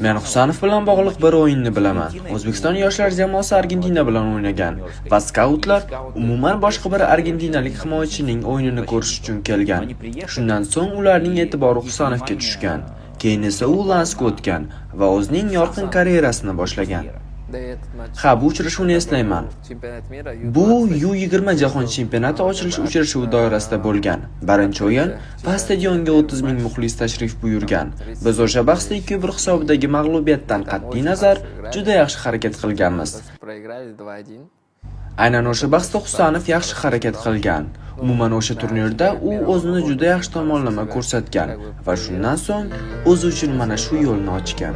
Men Husanov bilan bog'liq bir o'yinni bilaman. O'zbekiston yoshlar jamoasi Argentina bilan o'ynagan va skautlar umuman boshqa bir argentinalik himoyachining o'yinini ko'rish uchun kelgan. Shundan so'ng ularning e'tibori Husanovga tushgan. Keyin esa u Lanskga o'tgan va o'zining yorqin karyerasini boshlagan. Ha, bu uchrashuvni eslayman. Bu U20 jahon chempionati ochilish uchrashuvi doirasida bo'lgan. Birinchi o'yin va stadionga 30 ming muxlis tashrif buyurgan. Biz o'sha bahsda 2-1 hisobidagi mag'lubiyatdan qat'iy nazar juda yaxshi harakat qilganmiz. Aynan o'sha bahsda Husanov yaxshi harakat qilgan. Umuman o'sha turnirda u o'zini juda yaxshi tomonlama ko'rsatgan va shundan so'ng o'zi uchun mana shu yo'lni ochgan.